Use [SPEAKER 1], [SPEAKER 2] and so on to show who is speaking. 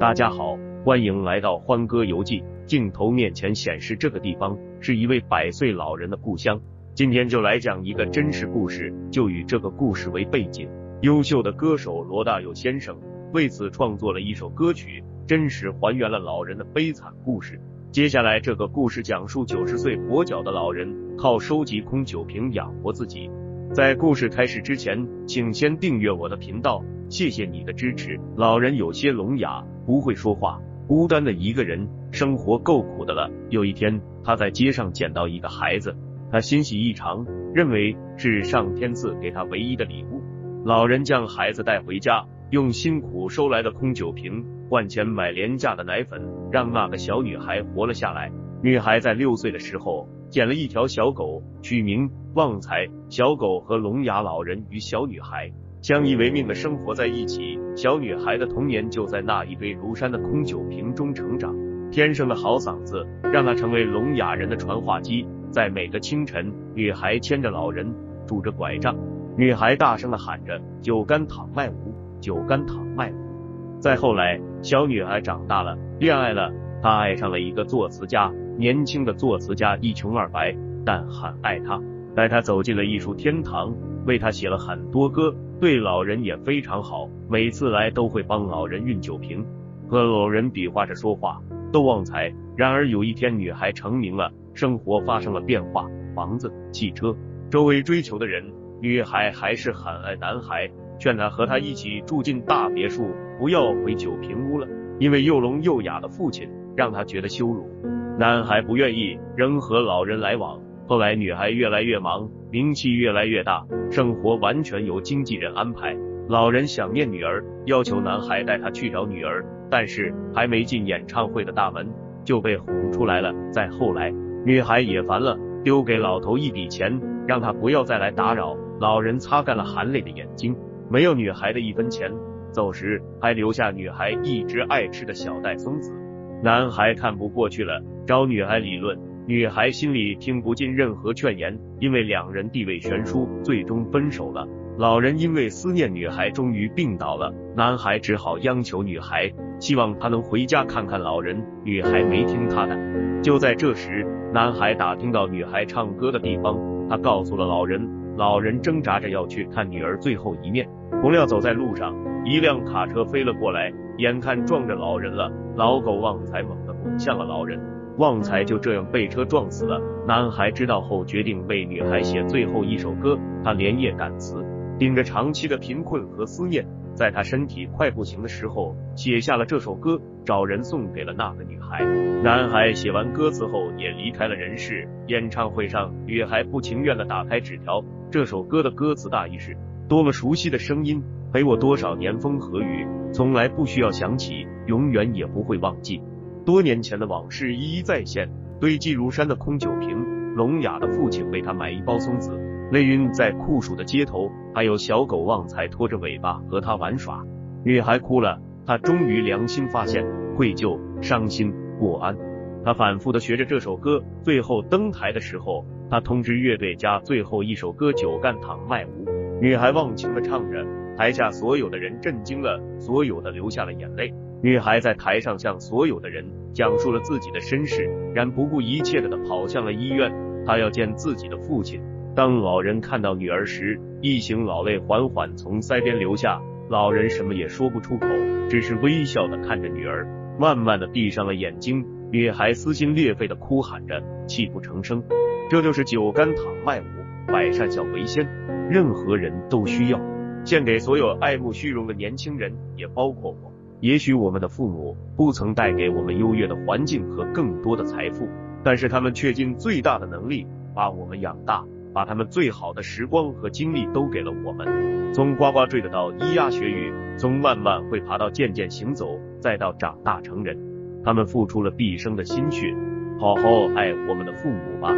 [SPEAKER 1] 大家好，欢迎来到欢歌游记。镜头面前显示这个地方是一位100岁老人的故乡。今天就来讲一个真实故事，就以这个故事为背景。优秀的歌手罗大佑先生为此创作了一首歌曲，真实还原了老人的悲惨故事。接下来这个故事讲述90岁跛脚的老人靠收集空酒瓶养活自己。在故事开始之前，请先订阅我的频道，谢谢你的支持。老人有些聋哑，不会说话，孤单的一个人，生活够苦的了。有一天，他在街上捡到一个孩子，他欣喜异常，认为是上天赐给他唯一的礼物。老人将孩子带回家，用辛苦收来的空酒瓶换钱买廉价的奶粉，让那个小女孩活了下来。女孩在6岁的时候捡了一条小狗，取名旺财。小狗和聋哑老人与小女孩相依为命的生活在一起。小女孩的童年就在那一堆如山的空酒瓶中成长，天生的好嗓子让她成为聋哑人的传话机。在每个清晨，女孩牵着老人，拄着拐杖，女孩大声地喊着酒干倘卖无，酒干倘卖无。再后来，小女孩长大了，恋爱了，她爱上了一个作词家。年轻的作词家一穷二白，但很爱她，带她走进了艺术天堂，为她写了很多歌，对老人也非常好，每次来都会帮老人运酒瓶，和老人比划着说话，都旺财。然而有一天，女孩成名了，生活发生了变化，房子、汽车，周围追求的人。女孩还是很爱男孩，劝他和他一起住进大别墅，不要回酒瓶屋了，因为又聋又哑的父亲让他觉得羞辱。男孩不愿意，仍和老人来往。后来女孩越来越忙，名气越来越大，生活完全由经纪人安排。老人想念女儿，要求男孩带他去找女儿，但是还没进演唱会的大门就被轰出来了。再后来，女孩也烦了，丢给老头一笔钱，让他不要再来打扰。老人擦干了含泪的眼睛，没有女孩的1分钱，走时还留下女孩一直爱吃的小袋松子。男孩看不过去了，找女孩理论，女孩心里听不进任何劝言，因为2人地位悬殊，最终分手了。老人因为思念女孩终于病倒了，男孩只好央求女孩，希望他能回家看看老人。女孩没听他的。就在这时，男孩打听到女孩唱歌的地方，他告诉了老人。老人挣扎着要去看女儿最后一面，不料走在路上，一辆卡车飞了过来，眼看撞着老人了，老狗旺财猛地滚向了老人，旺财就这样被车撞死了。男孩知道后决定为女孩写最后一首歌，他连夜赶词，顶着长期的贫困和思念，在他身体快不行的时候写下了这首歌，找人送给了那个女孩。男孩写完歌词后也离开了人世。演唱会上，女孩不情愿地打开纸条，这首歌的歌词大意是：多么熟悉的声音，陪我多少年风和雨，从来不需要想起，永远也不会忘记。多年前的往事一一再现，堆积如山的空酒瓶，聋哑的父亲为他买1包松子，泪晕在酷暑的街头，还有小狗旺财拖着尾巴和他玩耍。女孩哭了，她终于良心发现，愧疚、伤心、不安。她反复地学着这首歌，最后登台的时候，她通知乐队加最后一首歌酒干倘卖无。女孩忘情地唱着，台下所有的人震惊了，所有的流下了眼泪。女孩在台上向所有的人讲述了自己的身世，然不顾一切地跑向了医院，她要见自己的父亲。当老人看到女儿时，一行老泪缓缓从腮边流下，老人什么也说不出口，只是微笑地看着女儿，慢慢地闭上了眼睛。女孩撕心裂肺地哭喊着，泣不成声。这就是酒干倘卖无，百善孝为先，任何人都需要。献给所有爱慕虚荣的年轻人，也包括我。也许我们的父母不曾带给我们优越的环境和更多的财富，但是他们却尽最大的能力把我们养大，把他们最好的时光和精力都给了我们。从呱呱坠的到咿呀学语，从慢慢会爬到渐渐行走，再到长大成人，他们付出了毕生的心血。好好爱我们的父母吧。